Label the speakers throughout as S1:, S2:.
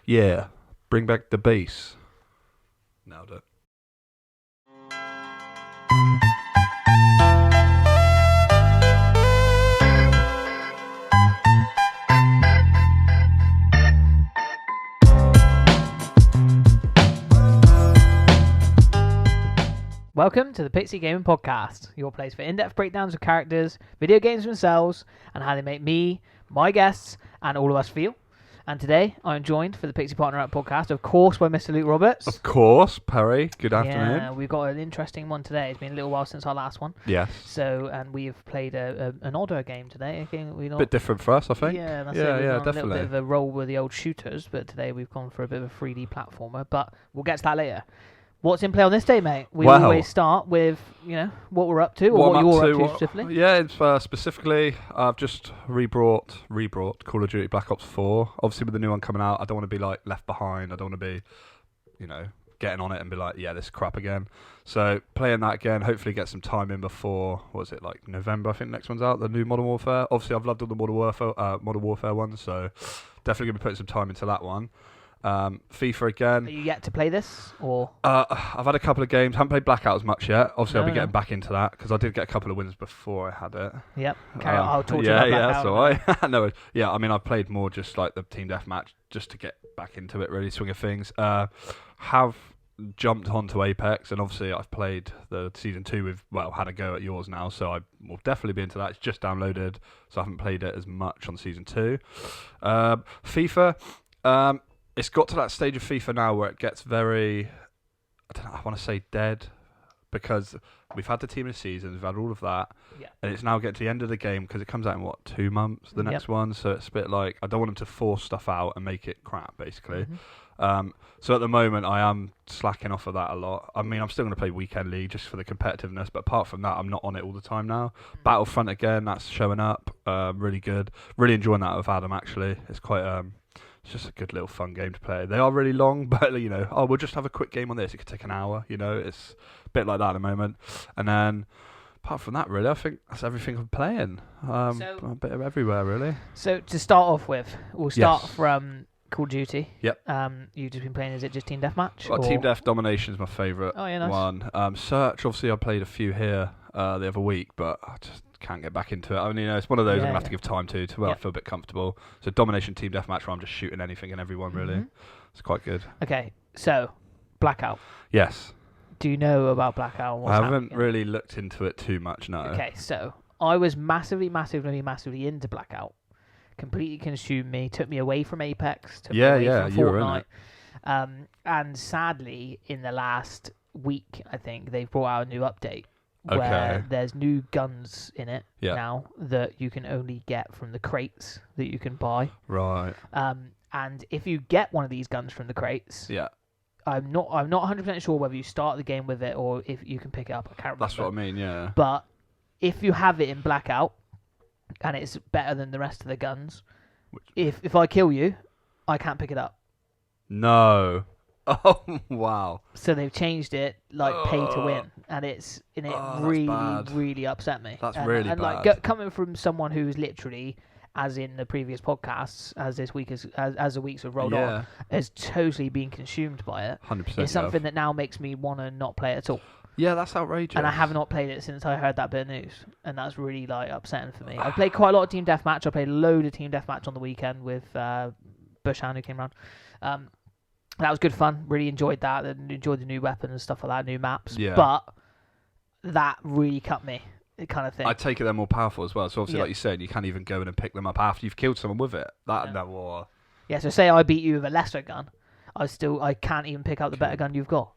S1: Yeah, bring back the bass. Nailed it.
S2: Welcome to the PIXI Gaming Podcast, your place for in-depth breakdowns of characters, video games themselves, and how they make me, my guests, and all of us feel. And today, I'm joined for the PIXI Partner Up podcast, of course, by Mr. Luke Roberts.
S1: Of course, Perry. Good afternoon.
S2: Yeah, we've got an interesting one today. It's been a little while since our last one.
S1: Yes.
S2: So, and we've played an odder game today.
S1: A bit different for us, I think.
S2: Yeah, that's
S1: yeah,
S2: it.
S1: Yeah,
S2: definitely. A little bit of a roll with the old shooters, but today we've gone for a bit of a 3D platformer. But we'll get to that later. What's in play on this day, mate? We always start with, what we're up to, or what you're up to specifically.
S1: Yeah, it's, specifically, I've just rebrought Call of Duty Black Ops 4. Obviously, with the new one coming out, I don't want to be, left behind. I don't want to be, getting on it and be like, yeah, this is crap again. So, playing that again, hopefully get some time in before, November, I think next one's out, the new Modern Warfare. Obviously, I've loved all the Modern Warfare ones, so definitely going to be putting some time into that one. FIFA again.
S2: Are you yet to play this, or?
S1: I've had a couple of games. Haven't played Blackout as much yet. Obviously, I'll be getting back into that because I did get a couple of wins before I had it.
S2: Yep. I'll talk to you about Blackout.
S1: Yeah, that's all right. No, yeah. I mean, I've played more just like the team deathmatch just to get back into it, really swing of things. Have jumped onto Apex, and obviously I've played the season 2 had a go at yours now, so I will definitely be into that. It's just downloaded, so I haven't played it as much on season 2. FIFA. It's got to that stage of FIFA now where it gets very, I want to say dead, because we've had the team of the season, we've had all of that, and it's now getting to the end of the game because it comes out in, 2 months, the next one, so it's a bit like, I don't want them to force stuff out and make it crap, basically. Mm-hmm. So at the moment, I am slacking off of that a lot. I mean, I'm still going to play Weekend League just for the competitiveness, but apart from that, I'm not on it all the time now. Mm-hmm. Battlefront again, that's showing up, really good. Really enjoying that with Adam, actually. It's quite... It's just a good little fun game to play. They are really long, but we'll just have a quick game on this. It could take an hour. It's a bit like that at the moment. And then, apart from that, really, I think that's everything I'm playing. A bit of everywhere, really.
S2: So to start off with, we'll start from Call of Duty. Yep. You've just been playing. Is it just Team Deathmatch?
S1: Well, Team Death Domination is my favourite one. Search, obviously, I played a few here the other week, but I just can't get back into it. I mean, it's one of those I'm going to have to give time to feel a bit comfortable. So Domination Team Deathmatch, where I'm just shooting anything and everyone, really. Mm-hmm. It's quite good.
S2: Okay, so Blackout.
S1: Yes.
S2: Do you know about Blackout?
S1: I haven't really looked into it too much, no.
S2: Okay, so I was massively into Blackout. Completely consumed me, took me away from Apex, took me away from Fortnite.
S1: You were in it.
S2: And sadly, in the last week, I think, they've brought out a new update. Where there's new guns in it now that you can only get from the crates that you can buy.
S1: Right.
S2: And if you get one of these guns from the crates, I'm not 100% sure whether you start the game with it or if you can pick it up. I can't remember.
S1: That's what I mean, yeah.
S2: But if you have it in Blackout and it's better than the rest of the guns, if I kill you, I can't pick it up.
S1: No. Oh wow!
S2: So they've changed it pay to win, and it really upset me.
S1: That's really bad.
S2: And coming from someone who's literally, as in the previous podcasts, as this week as the weeks have rolled on, has totally been consumed by it.
S1: 100%.
S2: It's something that now makes me want to not play it at all.
S1: Yeah, that's outrageous.
S2: And I have not played it since I heard that bit of news, and that's really upsetting for me. I've played quite a lot of Team Deathmatch. I played a load of Team Deathmatch on the weekend with Bushan, who came around. That was good fun. Really enjoyed that. And enjoyed the new weapons and stuff like that, new maps. Yeah. But that really cut me, kind of thing.
S1: I take it they're more powerful as well. So obviously, like you said, you can't even go in and pick them up after you've killed someone with it.
S2: Yeah. So say I beat you with a lesser gun, I can't even pick up the better gun you've got.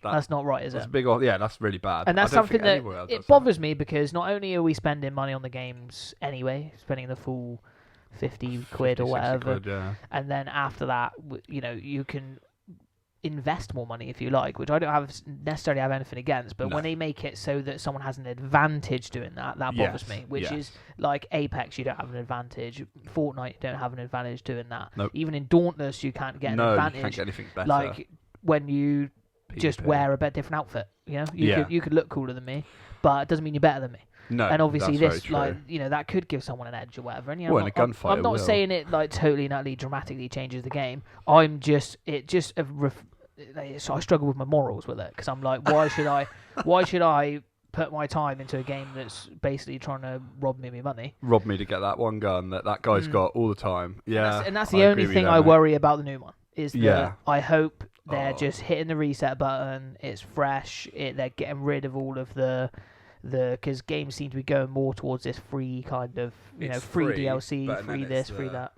S2: That's not right, is it?
S1: That's big. Yeah, that's really bad.
S2: And that's something that it bothers me because not only are we spending money on the games anyway, spending the full 50 quid or whatever, and then after that, you can invest more money if you like, which I don't necessarily have anything against, but when they make it so that someone has an advantage doing that bothers me, which is like Apex, you don't have an advantage, Fortnite, you don't have an advantage doing that.
S1: Nope.
S2: Even in Dauntless, you can't get an advantage.
S1: You can't get anything better.
S2: Like when you just wear a bit different outfit, you could look cooler than me, but it doesn't mean you're better than me.
S1: No,
S2: and obviously
S1: that's
S2: this,
S1: very
S2: like, you know, that could give someone an edge or whatever. And
S1: well, in a gunfight,
S2: I'm not saying it like totally and utterly dramatically changes the game. I struggle with my morals with it because I'm like, why should I put my time into a game that's basically trying to rob me of my money?
S1: Rob me to get that one gun that guy's got all the time. Yeah,
S2: and that's the only thing I worry about the new one. Is that I hope they're just hitting the reset button. It's fresh. They're getting rid of all of because games seem to be going more towards this free kind of free DLC, free this, free that.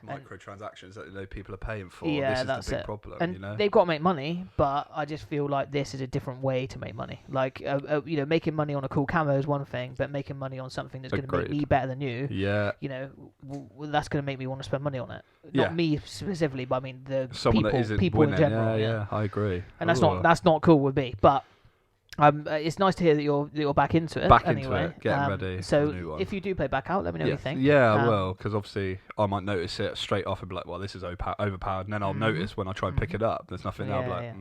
S1: Microtransactions that people are paying for.
S2: Yeah,
S1: this is the big problem.
S2: And they've got to make money, but I just feel like this is a different way to make money. Like, making money on a cool camo is one thing, but making money on something that's going to make me better than you, that's going to make me want to spend money on it. Not me specifically, but I mean the people in general.
S1: Yeah, I agree.
S2: And that's not cool with me, but. It's nice to hear that you're back into it.
S1: Getting ready.
S2: So
S1: for a new one.
S2: if you do play back out, let me know what you think.
S1: Yeah, I will, because obviously I might notice it straight off and be like, well, this is overpowered, and then I'll notice when I try and pick it up, there's nothing there.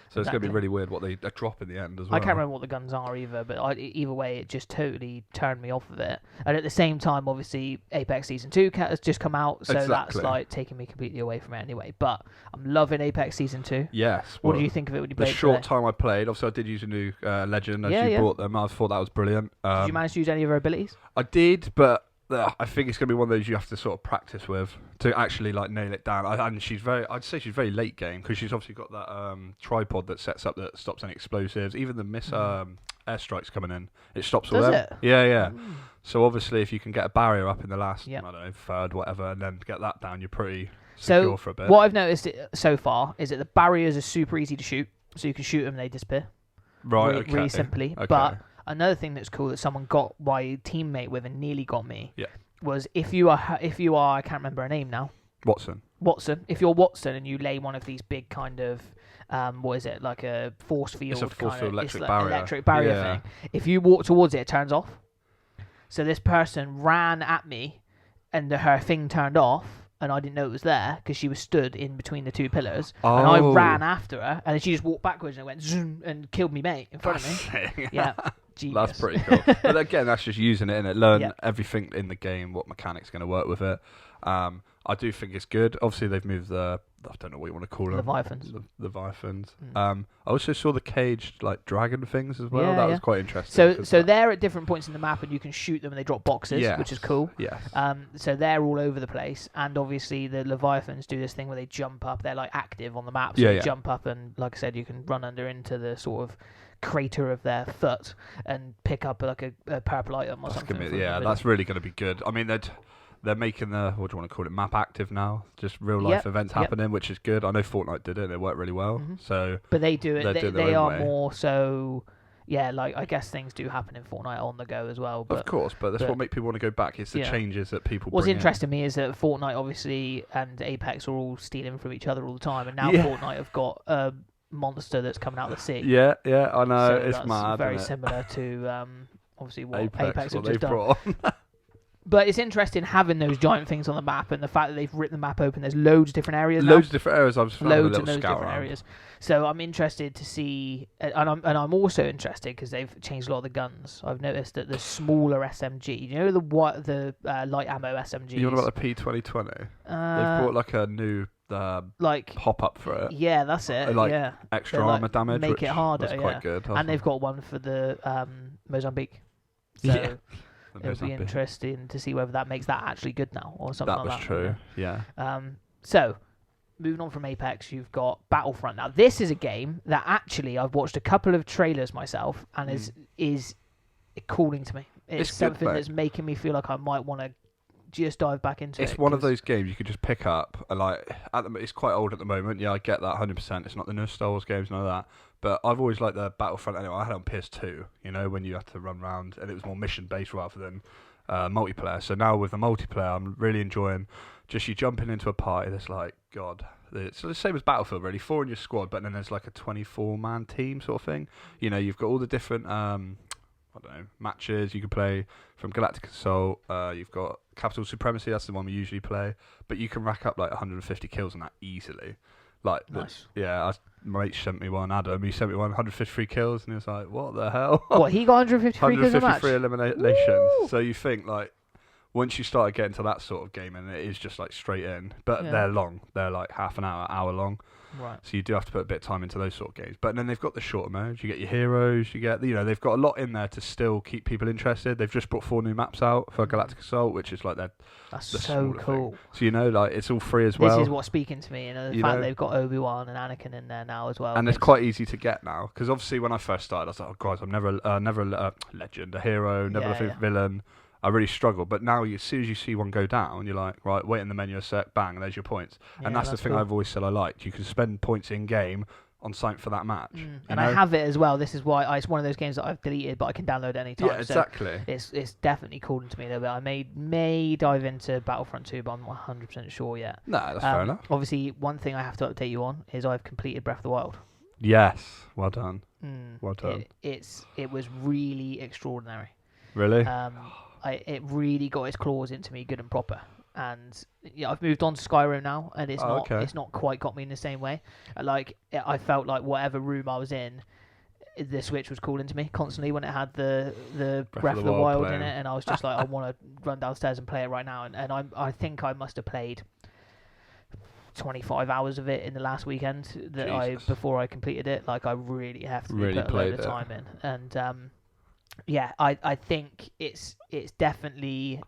S1: So it's going to be really weird what they drop in the end as well.
S2: I can't remember what the guns are either, but either way, it just totally turned me off of it. And at the same time, obviously, Apex Season 2 has just come out, so that's like taking me completely away from it anyway. But I'm loving Apex Season 2.
S1: Yes.
S2: What did you think of it when you played it?
S1: The short time I played, obviously I did use a new Legend as you brought them. I thought that was brilliant.
S2: Did you manage to use any of her abilities?
S1: I did, but I think it's going to be one of those you have to sort of practice with to actually like nail it down. And I'd say she's very late game because she's obviously got that tripod that sets up that stops any explosives. Even the airstrikes coming in, it stops all them.
S2: Does it?
S1: Yeah. So obviously, if you can get a barrier up in the last, I don't know, third, whatever, and then get that down, you're pretty secure for a bit.
S2: What I've noticed so far is that the barriers are super easy to shoot, so you can shoot them and they disappear.
S1: Right.
S2: Really simply, but. Another thing that's cool that someone got my teammate with and nearly got me was if you are I can't remember her name now.
S1: Watson.
S2: If you're Watson and you lay one of these big kind of what is it, like a force field?
S1: It's a force field electric
S2: barrier thing. If you walk towards it turns off. So this person ran at me, and her thing turned off. And I didn't know it was there because she was stood in between the two pillars.
S1: Oh.
S2: And I ran after her, and then she just walked backwards and went zoom and killed me mate in front of me. Yeah, genius.
S1: That's pretty cool. But again, that's just using it and learn everything in the game, what mechanics going to work with it. I do think it's good. Obviously, they've moved I don't know what you want to call them.
S2: Leviathans.
S1: Leviathans. I also saw the caged like dragon things as well. That was quite interesting.
S2: So they're at different points in the map, and you can shoot them, and they drop boxes, which is cool.
S1: Yes.
S2: So they're all over the place, and obviously the Leviathans do this thing where they jump up. They're like active on the map, so they jump up, and like I said, you can run under into the sort of crater of their foot and pick up like a purple item or something.
S1: That's really going to be good. I mean, they're making the, what do you want to call it, map active now, just real life events happening, which is good. I know Fortnite did it and it worked really well. So
S2: but they do it, they are more so, like I guess things do happen in Fortnite on the go as well. But,
S1: of course, but that's what makes people want to go back. It's the changes that people
S2: What's
S1: bring
S2: interesting to me is that Fortnite obviously and Apex are all stealing from each other all the time, and now Fortnite have got a monster that's coming out of the sea.
S1: Yeah, I know,
S2: so
S1: it's mad.
S2: Very similar to obviously what Apex have
S1: what
S2: just done. But it's interesting having those giant things on the map, and the fact that they've ripped the map open. There's loads of different areas.
S1: Loads of different areas. I've
S2: loads of those different areas. So I'm interested to see, and I'm also interested because they've changed a lot of the guns. I've noticed that the smaller SMG, you know, the light ammo SMGs.
S1: You know about the P2020? They've brought like a new like pop up for it.
S2: Yeah, that's it.
S1: Extra armor damage,
S2: make it harder.
S1: That's quite good.
S2: And they've got one for the Mozambique. So it'll be interesting to see whether that makes that actually good now or something like that.
S1: That was true, yeah.
S2: So, moving on from Apex, you've got Battlefront. Now, this is a game that actually I've watched a couple of trailers myself and is calling to me. It's something that's making me feel like I might want to just dive back into it.
S1: It's one of those games you could just pick up. And it's quite old at the moment. Yeah, I get that 100%. It's not the new Star Wars games and all that. But I've always liked the Battlefront anyway. I had it on PS2, you know, when you had to run around and it was more mission-based rather than multiplayer. So now with the multiplayer, I'm really enjoying just you jumping into a party that's like, God, it's the same as Battlefield, really. 4 in your squad, but then there's like a 24-man team sort of thing. You know, you've got all the different, matches you can play from Galactic Assault. You've got Capital Supremacy, that's the one we usually play. But you can rack up like 150 kills on that easily. Like,
S2: nice.
S1: My mate sent me one. Adam, he sent me 153 kills, and he was like, "What the hell?"
S2: What, he got 153 kills a match?
S1: 153 eliminations. So you think like, once you start getting to that sort of game, and it is just like straight in, but they're long. They're like half an hour long.
S2: Right.
S1: So you do have to put a bit of time into those sort of games. But then they've got the shorter modes. You get your heroes. You get, they've got a lot in there to still keep people interested. They've just brought 4 new maps out for Galactic Assault, which is like
S2: that's so cool.
S1: Thing. So like it's all free as well.
S2: This is what's speaking to me, the fact they've got Obi-Wan and Anakin in there now as well.
S1: And it's quite easy to get now, because obviously when I first started, I was like, oh guys, I'm never a legend, a hero, never a villain. I really struggle, but now as soon as you see one go down, you're like, right, wait in the menu a sec, bang, there's your points. And that's the thing I've always said I liked. You can spend points in game on something for that match.
S2: And I have it as well. This is why it's one of those games that I've deleted, but I can download any time.
S1: Yeah, exactly.
S2: So it's definitely calling to me a little bit. I may dive into Battlefront 2, but I'm not 100% sure yet.
S1: No, that's fair enough.
S2: Obviously, one thing I have to update you on is I've completed Breath of the Wild.
S1: Yes, well done. Well done.
S2: It was really extraordinary.
S1: Really?
S2: It really got its claws into me good and proper. And I've moved on to Skyrim now, and it's not quite got me in the same way. I felt like whatever room I was in, the Switch was calling to me constantly when it had the Breath of the Wild in it, and I was just like, I want to run downstairs and play it right now. And I think I must have played 25 hours of it in the last weekend before I completed it. Like, I really have to put a load of time in. And I think it's definitely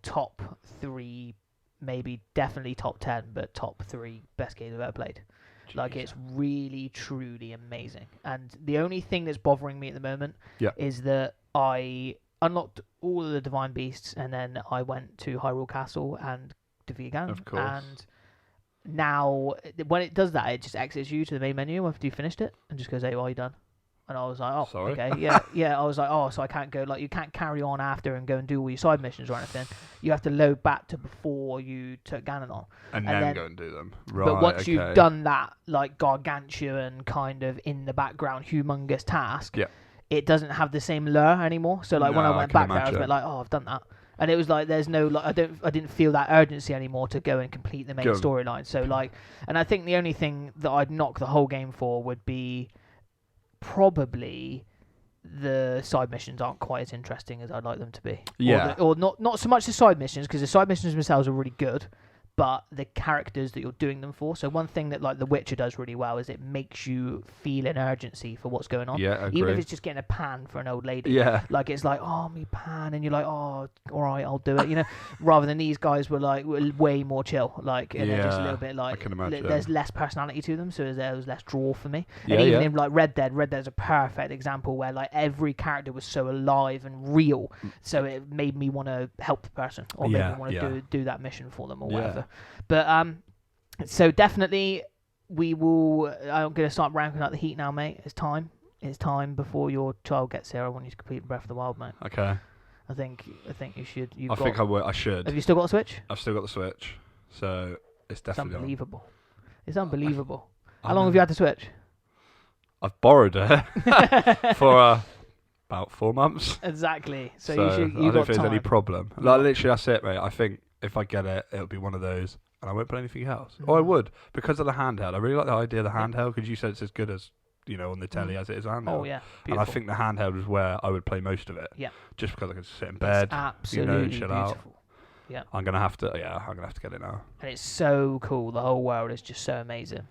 S2: top 3, maybe definitely top 10, but top 3 best games I've ever played. Jeez. Like, it's really, truly amazing. And the only thing that's bothering me at the moment is that I unlocked all of the Divine Beasts, and then I went to Hyrule Castle and defeated Ganon.
S1: Of course.
S2: And now, when it does that, it just exits you to the main menu after you finished it, and just goes, hey, well, are you done? And I was like, oh,
S1: sorry.
S2: Okay, yeah. I was like, oh, so I can't go, like, you can't carry on after and go and do all your side missions or anything. You have to load back to before you took Ganon on.
S1: And then go and do them. Right,
S2: but once you've done that, like, gargantuan kind of in the background humongous task, it doesn't have the same lure anymore. So, like, when I went back there, I was a bit like, oh, I've done that. And it was like, there's no, like, I didn't feel that urgency anymore to go and complete the main storyline. So, like, and I think the only thing that I'd knock the whole game for would be probably the side missions aren't quite as interesting as I'd like them to be.
S1: Yeah.
S2: Or not so much the side missions, because the side missions themselves are really good, but the characters that you're doing them for. So one thing that, like, The Witcher does really well is it makes you feel an urgency for what's going on.
S1: Yeah, I agree.
S2: Even if it's just getting a pan for an old lady.
S1: Yeah.
S2: Like, it's like, oh, me pan, and you're like, oh, all right, I'll do it. Rather than these guys were like way more chill. Like, and they're just a little bit like,
S1: I can imagine.
S2: There's less personality to them, so there was less draw for me.
S1: Yeah,
S2: and even in like Red Dead's a perfect example where, like, every character was so alive and real, so it made me want to help the person or made me want to do that mission for them or whatever. But so definitely we will. I'm going to start ranking up the heat now, mate. It's time. It's time before your child gets here. I want you to complete Breath of the Wild, mate.
S1: Okay.
S2: I think you should.
S1: I should.
S2: Have you still got a Switch?
S1: I've still got the Switch, so it's definitely.
S2: It's unbelievable. It's unbelievable. How long have you had the Switch?
S1: I've borrowed it for about 4 months.
S2: Exactly. So
S1: I don't think there's any problem. Like, literally, that's it, mate. I think if I get it, it'll be one of those. And I won't play anything else. Or I would, because of the handheld. I really like the idea of the handheld, because you said it's as good as, on the telly as it is handheld.
S2: Oh, yeah. Beautiful.
S1: And I think the handheld is where I would play most of it.
S2: Yeah.
S1: Just because I can sit in bed,
S2: it's absolutely
S1: chill
S2: beautiful.
S1: out.
S2: Yeah.
S1: I'm gonna have to get it now.
S2: And it's so cool. The whole world is just so amazing.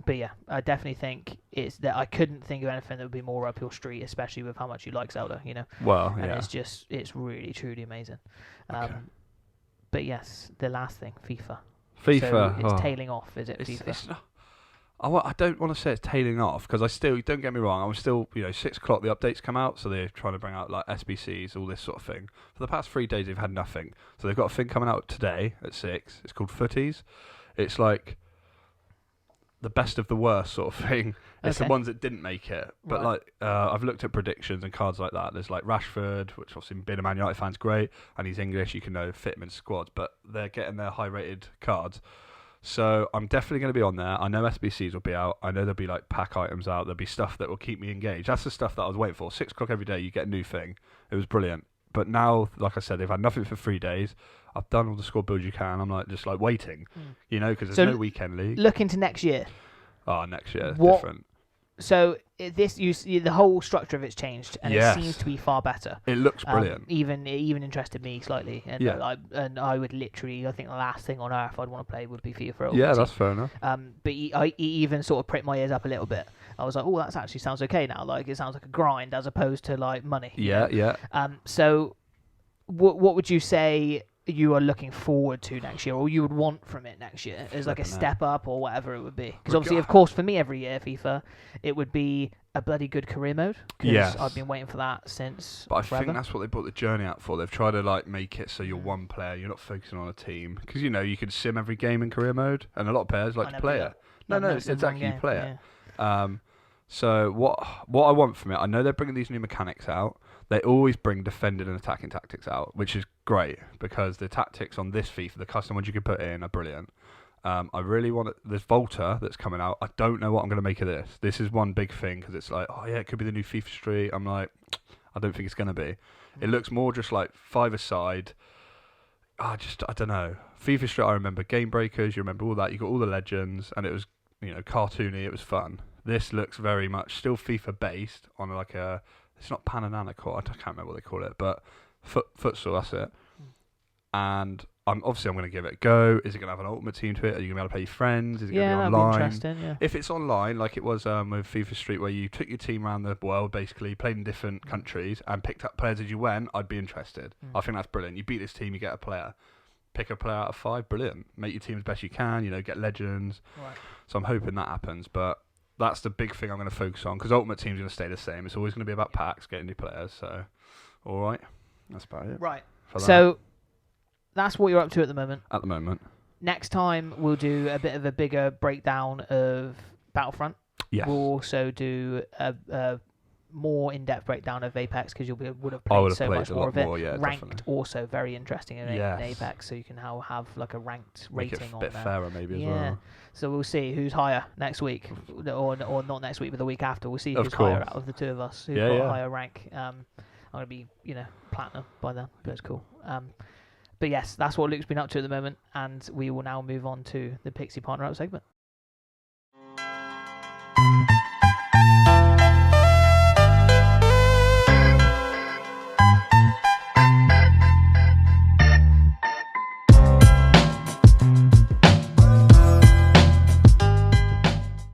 S2: But yeah, I definitely think it's that I couldn't think of anything that would be more up your street, especially with how much you like Zelda,
S1: Well,
S2: and it's really, truly amazing.
S1: Okay.
S2: But yes, the last thing, FIFA.
S1: So
S2: it's tailing off, is it, FIFA?
S1: It's not, I don't want to say it's tailing off, because I still, don't get me wrong, I'm still, 6 o'clock the updates come out, so they're trying to bring out like SBCs, all this sort of thing. For the past 3 days they've had nothing. So they've got a thing coming out today at 6. It's called Footies. It's like the best of the worst sort of thing. It's the ones that didn't make it. But like, I've looked at predictions and cards like that. There's like Rashford, which obviously being a Man United fan's great, and he's English, you can fit him in squads, but they're getting their high rated cards. So I'm definitely going to be on there. I know SBCs will be out. I know there'll be like pack items out. There'll be stuff that will keep me engaged. That's the stuff that I was waiting for. 6 o'clock every day, you get a new thing. It was brilliant. But now, like I said, they've had nothing for 3 days. I've done all the squad builds you can. I'm like just like waiting, because there's no weekend league.
S2: Look into next year.
S1: Oh, next year different.
S2: So the whole structure of it's changed, and it seems to be far better.
S1: It looks brilliant.
S2: It even interested me slightly, and I would literally, I think the last thing on earth I'd want to play would be FIFA.
S1: Yeah, that's fair enough.
S2: But he even sort of pricked my ears up a little bit. I was like, oh, that actually sounds okay now. Like it sounds like a grind as opposed to like money.
S1: Yeah.
S2: So, what would you say you are looking forward to next year, or you would want from it next year, as like a step up or whatever it would be? Because obviously, of course, for me every year FIFA, it would be a bloody good career mode. Because I've been waiting for that since.
S1: But I
S2: forever.
S1: think that's what they brought the journey out for. They've tried to like make it so you're one player, you're not focusing on a team. Because you can sim every game in career mode, and a lot of players like to play it. No, exactly, you play it. So what I want from it, I know they're bringing these new mechanics out. They always bring defending and attacking tactics out, which is great because the tactics on this FIFA, the custom ones you can put in, are brilliant. I really want this Volta that's coming out. I don't know what I'm going to make of this. This is one big thing because it's like, oh yeah, it could be the new FIFA Street. I'm like, I don't think it's going to be. It looks more just like five-a-side. I don't know. FIFA Street, I remember Game Breakers. You remember all that. You got all the legends, and it was cartoony. It was fun. This looks very much still FIFA based on like a. It's not Pananana court. I can't remember what they call it, but futsal. That's it. And I'm going to give it a go. Is it going to have an ultimate team to it? Are you going to be able to play your friends? Is it going to be online?
S2: Be interesting, yeah.
S1: If it's online, like it was with FIFA Street, where you took your team around the world, basically played in different countries and picked up players as you went, I'd be interested. I think that's brilliant. You beat this team, you get a player. Pick a player out of 5, brilliant. Make your team as best you can. Get legends. Right. So I'm hoping that happens, but. That's the big thing I'm going to focus on because Ultimate Team's going to stay the same. It's always going to be about packs, getting new players. So, all right, that's about it.
S2: Right. So that's what you're up to at the moment.
S1: At the moment.
S2: Next time we'll do a bit of a bigger breakdown of Battlefront.
S1: Yes.
S2: We'll also do a more in-depth breakdown of Apex because would have played so much more of it. Ranked
S1: definitely.
S2: Also very interesting in Apex, so you can now have like a ranked rating on there.
S1: Make it a bit fairer maybe as well.
S2: So we'll see who's higher next week, or not next week, but the week after. We'll see who's higher out of the two of us. Who's got a higher rank. I'm gonna be platinum by then, but it's cool. But yes, that's what Luke's been up to at the moment, and we will now move on to the PIXI Partner Up segment.